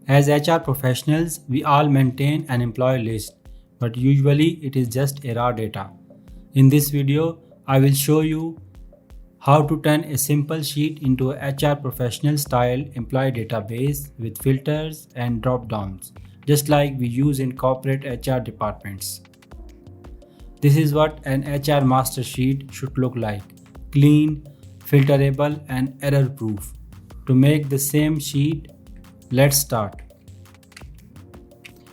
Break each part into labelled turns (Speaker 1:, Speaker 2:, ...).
Speaker 1: As HR professionals, we all maintain an employee list, but usually it is just a raw data. In this video, I will show you how to turn a simple sheet into a HR professional style employee database with filters and drop downs, just like we use in corporate HR departments. This is what an HR master sheet should look like: clean, filterable, and error proof. To make the same sheet, let's start.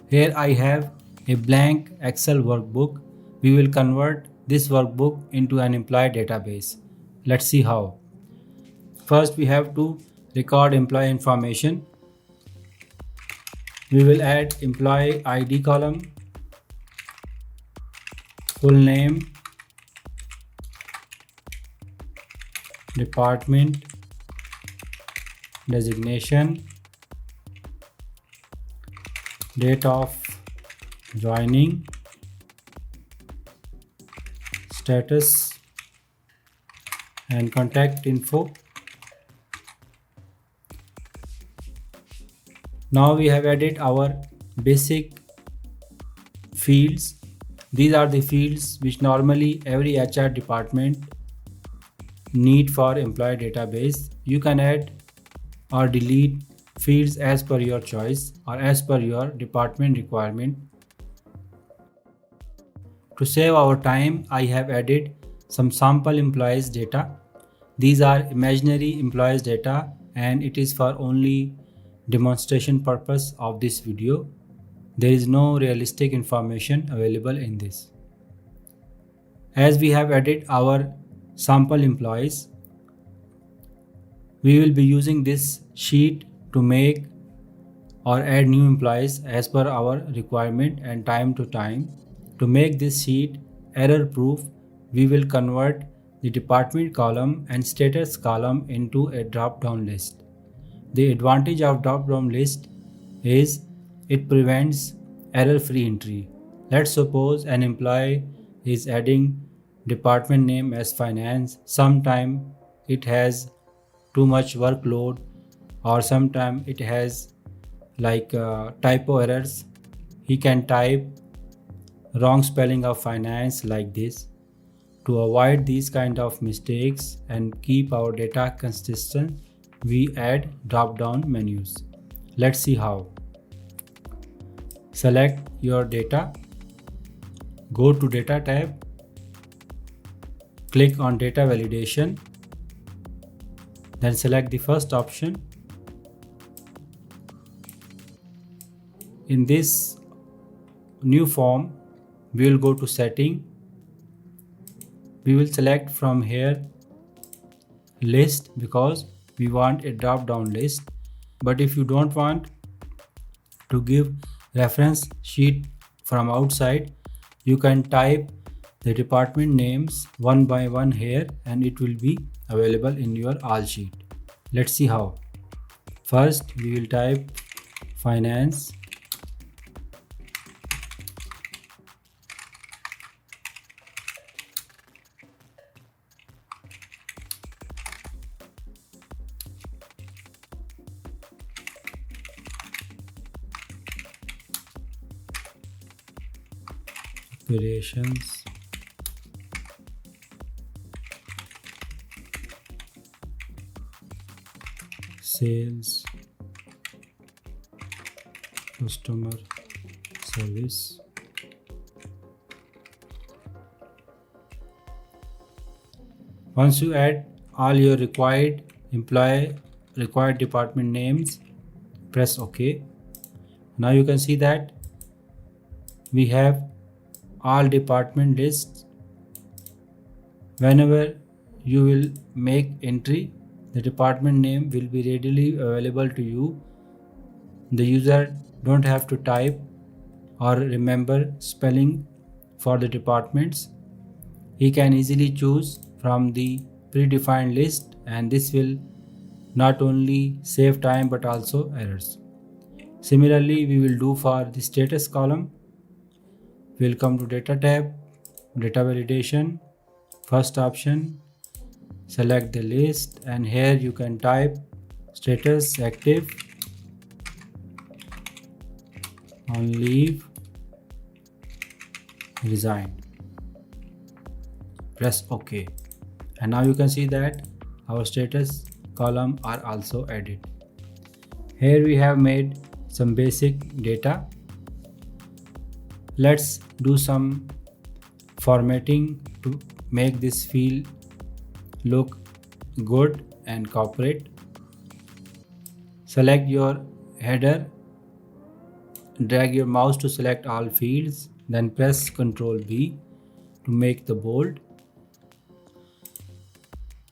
Speaker 1: Here I have a blank Excel workbook. We will convert this workbook into an employee database. Let's see how. First, we have to record employee information. We will add employee ID column, full name, department, designation, date of joining, status, and contact info. Now we have added our basic fields. These are the fields which normally every HR department need for employee database. You can add or delete fields as per your choice or as per your department requirement. To save our time, I have added some sample employees data. These are imaginary employees data and it is for only demonstration purpose of this video. There is no realistic information available in this. As we have added our sample employees, we will be using this sheet to make or add new employees as per our requirement and time to time. To make this sheet error proof, we will convert the department column and status column into a drop down list. The advantage of drop down list is it prevents error free entry. Let's suppose an employee is adding department name as finance. Sometime it has too much workload or sometime it has typo errors. He can type wrong spelling of finance like this. To avoid these kind of mistakes and keep our data consistent, we add drop down menus. Let's see how. Select your data, go to data tab, click on data validation, then select the first option. In this new form, we will go to setting. We will select from here list because we want a drop down list. But if you don't want to give reference sheet from outside, you can type the department names one by one here and it will be available in your all sheet. Let's see how. First we will type finance, operations, sales, customer service, once you add all your required department names, press OK. Now you can see that we have all department lists. Whenever you will make entry, the department name will be readily available to you. The user don't have to type or remember spelling for the departments. He can easily choose from the predefined list and this will not only save time but also errors. Similarly, we will do for the status column. We'll come to data tab, data validation, first option, select the list and here you can type status active, on leave, resigned. Press OK. And now you can see that our status column are also added. Here we have made some basic data. Let's do some formatting to make this field look good and corporate. Select your header, drag your mouse to select all fields, then press Ctrl B to make the bold.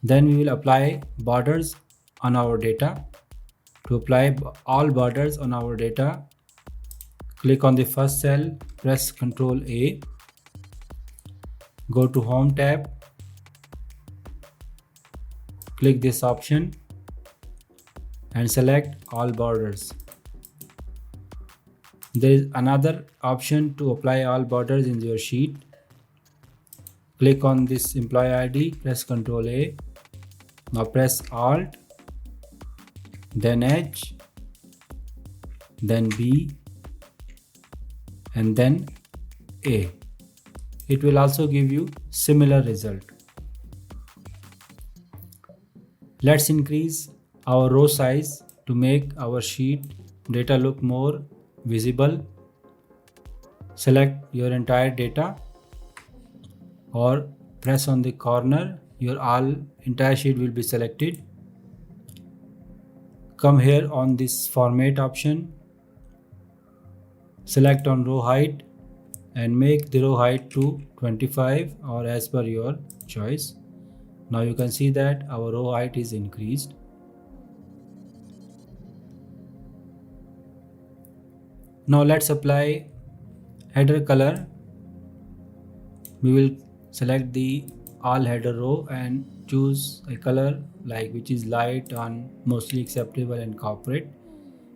Speaker 1: Then we will apply borders on our data. To apply all borders on our data, click on the first cell, press Ctrl A, go to Home tab, click this option and select all borders. There is another option to apply all borders in your sheet. Click on this employee ID, press Ctrl A, now press Alt, then H, then B, and then A. It will also give you similar result. Let's increase our row size to make our sheet data look more visible. Select your entire data or press on the corner, your entire sheet will be selected. Come here on this format option, select on row height and make the row height to 25 or as per your choice. Now you can see that our row height is increased. Now let's apply header color. We will select the all header row and choose a color like which is light and mostly acceptable and corporate.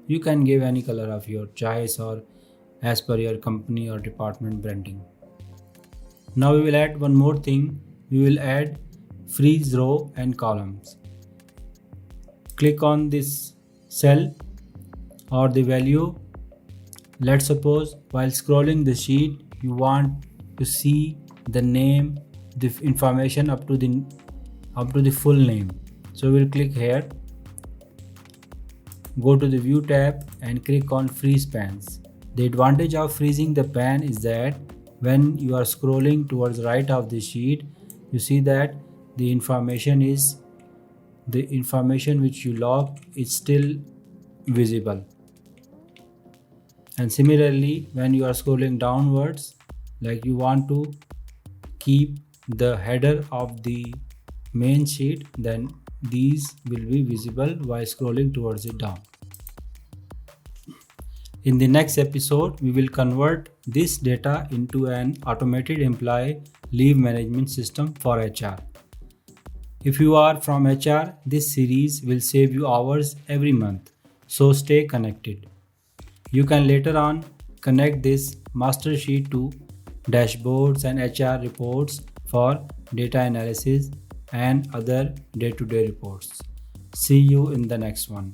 Speaker 1: You can give any color of your choice or as per your company or department branding. Now we will add one more thing. We will add freeze row and columns. Click on this cell or the value. Let's suppose while scrolling the sheet you want to see the name, the information up to the full name. So we'll click here, go to the view tab and click on freeze pans. The advantage of freezing the pan is that when you are scrolling towards right of the sheet, you see that the information which you log is still visible. And similarly, when you are scrolling downwards, like you want to keep the header of the main sheet, then these will be visible while scrolling towards it down. In the next episode, we will convert this data into an automated employee leave management system for HR. If you are from HR, this series will save you hours every month, so stay connected. You can later on connect this master sheet to dashboards and HR reports for data analysis and other day-to-day reports. See you in the next one.